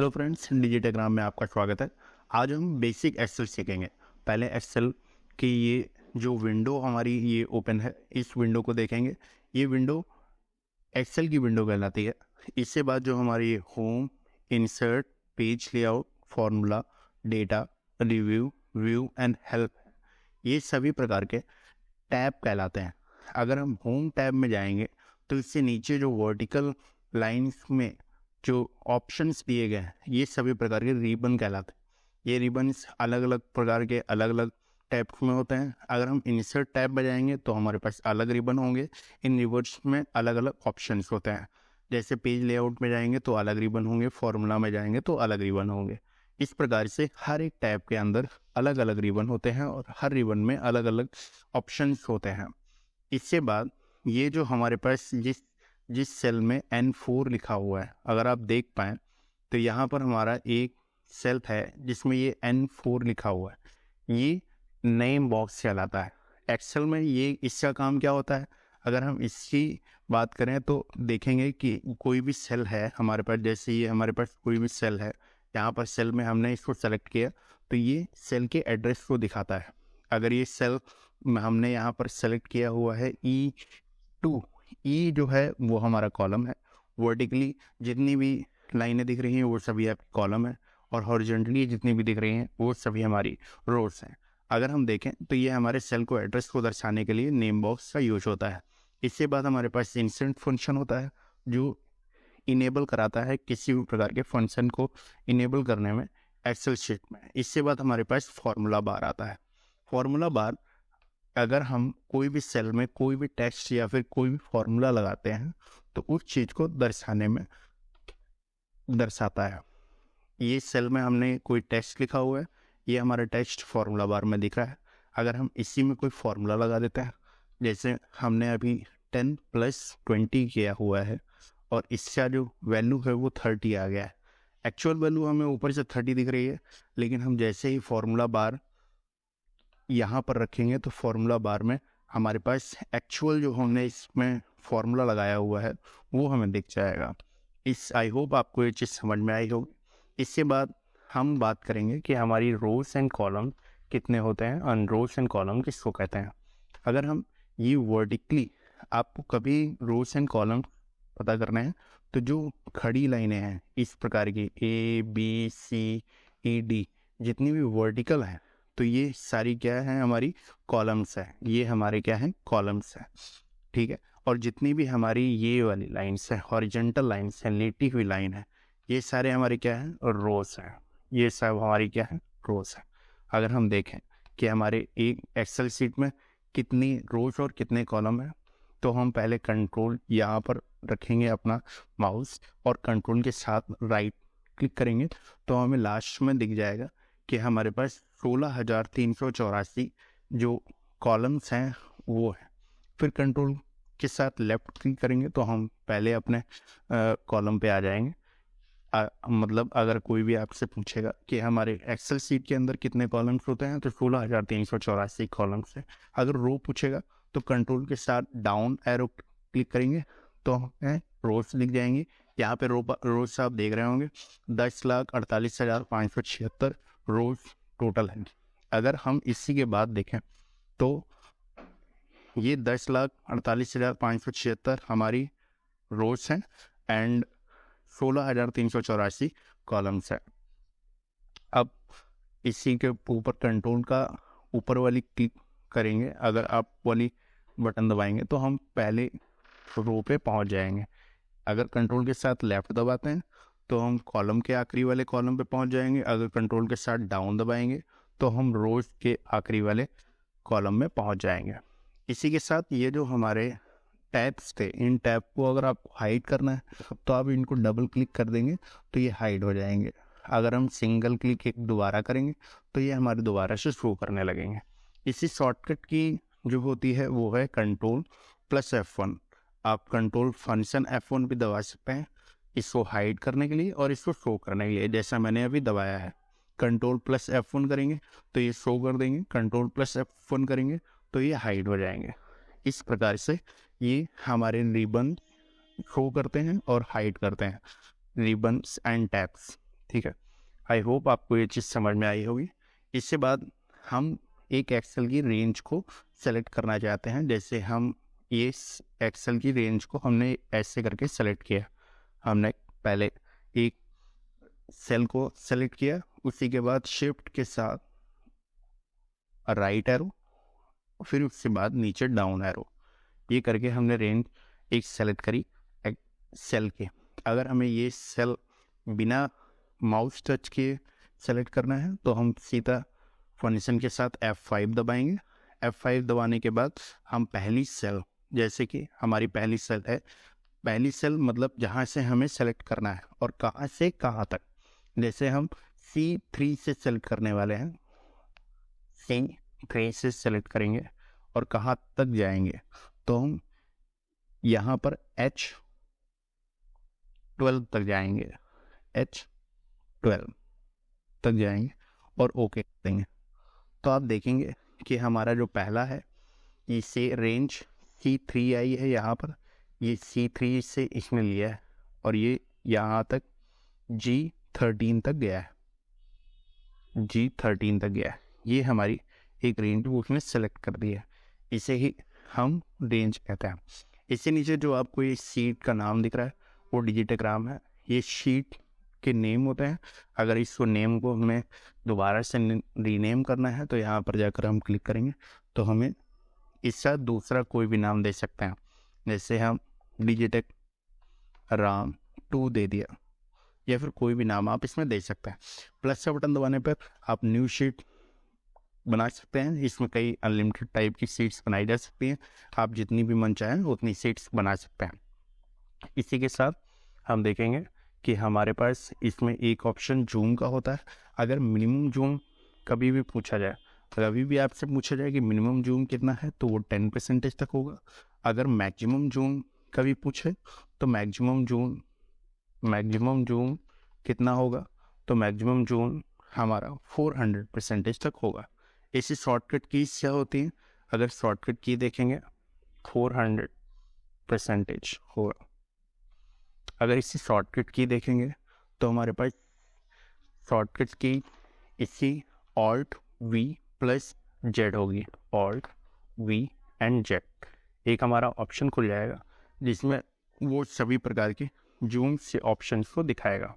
Hello friends, डिजिटाग्राम में आपका स्वागत है। आज हम बेसिक एक्सेल सीखेंगे। पहले एक्सेल की ये जो विंडो हमारी ये ओपन है, इस विंडो को देखेंगे। ये विंडो एक्सेल की विंडो कहलाती है। इससे बाद जो हमारी home, insert, page layout, formula, data, review, view and help, ये सभी प्रकार के टैब कहलाते हैं। अगर हम होम टैब में जाएंगे तो इससे नीचे जो वर्टिकल लाइंस में जो ऑप्शंस दिए गए हैं, ये सभी प्रकार के रिबन कहलाते हैं। ये रिबन्स अलग अलग प्रकार के अलग अलग टैब्स में होते हैं। अगर हम इंसर्ट टैब में जाएंगे तो हमारे पास अलग रिबन होंगे। इन रिबन्स में अलग अलग ऑप्शंस होते हैं। जैसे पेज लेआउट में जाएंगे तो अलग रिबन होंगे, फॉर्मूला में जाएंगे तो अलग रिबन होंगे। इस प्रकार से हर एक टैब के अंदर अलग अलग रिबन होते हैं और हर रिबन में अलग अलग ऑप्शंस होते हैं। इससे बाद ये जो हमारे पास जिस सेल में N4 लिखा हुआ है, अगर आप देख पाएँ तो यहाँ पर हमारा एक सेल है जिसमें ये N4 लिखा हुआ है। ये नेम बॉक्स कहलाता है। एक्सेल में ये इसका काम क्या होता है, अगर हम इसकी बात करें तो देखेंगे कि कोई भी सेल है हमारे पास, जैसे ये हमारे पास कोई भी सेल है, यहाँ पर सेल में हमने इसको सेलेक्ट किया तो ये सेल के एड्रेस को दिखाता है। अगर ये सेल हमने यहाँ पर सेलेक्ट किया हुआ है E2, ई जो है वो हमारा कॉलम है। वर्टिकली जितनी भी लाइनें दिख रही हैं वो सभी आपकी कॉलम है और हॉरिजॉन्टली जितनी भी दिख रही हैं वो सभी हमारी रोज हैं। अगर हम देखें तो ये हमारे सेल को एड्रेस को दर्शाने के लिए नेम बॉक्स का यूज होता है। इसके बाद हमारे पास इंसर्ट फंक्शन होता है जो इनेबल कराता है किसी भी प्रकार के फंक्शन को इनेबल करने में एक्सेल शीट में। इसके बाद हमारे पास फॉर्मूला बार आता है। फॉर्मूला बार अगर हम कोई भी सेल में कोई भी टेक्स्ट या फिर कोई भी फॉर्मूला लगाते हैं तो उस चीज़ को दर्शाने में दर्शाता है। ये सेल में हमने कोई टेक्स्ट लिखा हुआ है, ये हमारा टेक्स्ट फॉर्मूला बार में दिख रहा है। अगर हम इसी में कोई फॉर्मूला लगा देते हैं, जैसे हमने अभी 10 + 20 किया हुआ है और इसका जो वैल्यू है वो 30 आ गया है। एक्चुअल वैल्यू हमें ऊपर से 30 दिख रही है, लेकिन हम जैसे ही फॉर्मूला बार यहाँ पर रखेंगे तो फॉर्मूला बार में हमारे पास एक्चुअल जो हमने इसमें फॉर्मूला लगाया हुआ है वो हमें दिख जाएगा। आई होप आपको ये चीज़ समझ में आई होगी। इसके बाद हम बात करेंगे कि हमारी रोज एंड कॉलम कितने होते हैं, अनरोज एंड कॉलम किसको कहते हैं। अगर हम ये वर्टिकली, आपको कभी रोज एंड कॉलम पता करना है तो जो खड़ी लाइनें हैं इस प्रकार की ABCED जितनी भी वर्टिकल हैं तो ये सारी क्या है, हमारी कॉलम्स है। ये हमारे क्या है, कॉलम्स है, ठीक है। और जितनी भी हमारी ये वाली लाइन्स है, हॉरिजॉन्टल लाइन्स है, लेटी हुई लाइन है, ये सारे हमारे क्या है, और रोज हैं। ये सब हमारी क्या है, रोज है। अगर हम देखें कि हमारे एक एक्सेल शीट में कितनी रोज और कितने कॉलम है, तो हम पहले कंट्रोल यहाँ पर रखेंगे अपना माउस और कंट्रोल के साथ राइट क्लिक करेंगे तो हमें लास्ट में दिख जाएगा कि हमारे पास 16,384 जो कॉलम्स हैं वो है। फिर कंट्रोल के साथ लेफ़्ट क्लिक करेंगे तो हम पहले अपने कॉलम पे आ जाएंगे। मतलब अगर कोई भी आपसे पूछेगा कि हमारे एक्सेल शीट के अंदर कितने कॉलम्स होते हैं तो 16,384 कॉलम्स है। अगर रो पूछेगा तो कंट्रोल के साथ डाउन एरो क्लिक करेंगे तो हमें रोज दिख जाएंगे। यहाँ पे रोज आप देख रहे होंगे 10,48,576 रोज टोटल है। अगर हम इसी के बाद देखें तो ये 10,48,576 हमारी रोज हैं एंड 16,384 कॉलम्स है। अब इसी के ऊपर कंट्रोल का ऊपर वाली क्लिक करेंगे, अगर आप वाली बटन दबाएंगे तो हम पहले रो पे पहुंच जाएंगे। अगर कंट्रोल के साथ लेफ़्ट दबाते हैं तो हम कॉलम के आखिरी वाले कॉलम पे पहुंच जाएंगे। अगर कंट्रोल के साथ डाउन दबाएंगे तो हम रोज के आखिरी वाले कॉलम में पहुंच जाएंगे। इसी के साथ ये जो हमारे टैब्स थे, इन टैब को अगर आपको हाइड करना है तो आप इनको डबल क्लिक कर देंगे तो ये हाइड हो जाएंगे। अगर हम सिंगल क्लिक एक दोबारा करेंगे तो ये हमारे दोबारा से शो करने लगेंगे। इसी शॉर्टकट की जो होती है वो है कंट्रोल + F1। आप कंट्रोल फंक्शन F1 भी दबा सकते हैं इसको हाइड करने के लिए और इसको शो करने के लिए, जैसा मैंने अभी दबाया है। कंट्रोल + F1 करेंगे तो ये शो कर देंगे, कंट्रोल + F1 करेंगे तो ये हाइड हो जाएंगे। इस प्रकार से ये हमारे रिबन शो करते हैं और हाइड करते हैं, रिबन्स एंड टैब्स। ठीक है, आई होप आपको ये चीज़ समझ में आई होगी। इसके बाद हम एक एक्सेल की रेंज को सेलेक्ट करना चाहते हैं। जैसे हम ये एक्सेल की रेंज को हमने ऐसे करके सेलेक्ट किया, हमने पहले एक सेल को सेलेक्ट किया, उसी के बाद शिफ्ट के साथ राइट एरो, फिर उसके बाद नीचे डाउन एरो, ये करके हमने रेंज एक सेलेक्ट करी एक सेल के। अगर हमें ये सेल बिना माउस टच के सेलेक्ट करना है तो हम सीधा फंक्शन के साथ F5 दबाएंगे। F5 दबाने के बाद हम पहली सेल, जैसे कि हमारी पहली सेल है, पहली सेल मतलब जहाँ से हमें सेलेक्ट करना है और कहाँ से कहाँ तक। जैसे हम C3 से सेलेक्ट करने वाले हैं, C3 से सेलेक्ट करेंगे और कहाँ तक जाएंगे तो हम यहाँ पर H12 तक जाएंगे, H12 तक जाएंगे और ओके देंगे। तो आप देखेंगे कि हमारा जो पहला है इसे रेंज C3 आई है, यहाँ पर ये C3 से इसने लिया है और ये यहाँ तक G13 तक गया है, G13 तक गया है। ये हमारी एक रेंज उसने सेलेक्ट कर दी है, इसे ही हम रेंज कहते हैं। इससे नीचे जो आपको ये शीट का नाम दिख रहा है वो डिजिटोग्राम है, ये शीट के नेम होते हैं। अगर इसको नेम को हमें दोबारा से रीनेम करना है तो यहाँ पर जाकर हम क्लिक करेंगे तो हमें इसका दूसरा कोई भी नाम दे सकते हैं। जैसे हम डिजिटोग्राम 2 दे दिया, या फिर कोई भी नाम आप इसमें दे सकते हैं। प्लस का बटन दबाने पर आप न्यू शीट बना सकते हैं। इसमें कई अनलिमिटेड टाइप की सीट्स बनाई जा सकती हैं, आप जितनी भी मन चाहें उतनी सीट्स बना सकते हैं। इसी के साथ हम देखेंगे कि हमारे पास इसमें एक ऑप्शन जूम का होता है। अगर मिनिमम जूम कभी भी पूछा जाए, कभी भी आपसे पूछा जाए कि मिनिमम जूम कितना है तो वो 10% तक होगा। अगर मैक्सिमम जूम कभी पूछे तो मैक्सिमम जूम कितना होगा तो मैक्सिमम जूम हमारा 400% तक होगा। ऐसी शॉर्टकट कीज क्या होती हैं, अगर शॉर्टकट की देखेंगे 400% होगा। अगर इसी शॉर्टकट की देखेंगे तो हमारे पास शॉर्टकट की इसी Alt+V+Z होगी, Alt+V+Z। एक हमारा ऑप्शन खुल जाएगा जिसमें वो सभी प्रकार के जूम से ऑप्शन को दिखाएगा।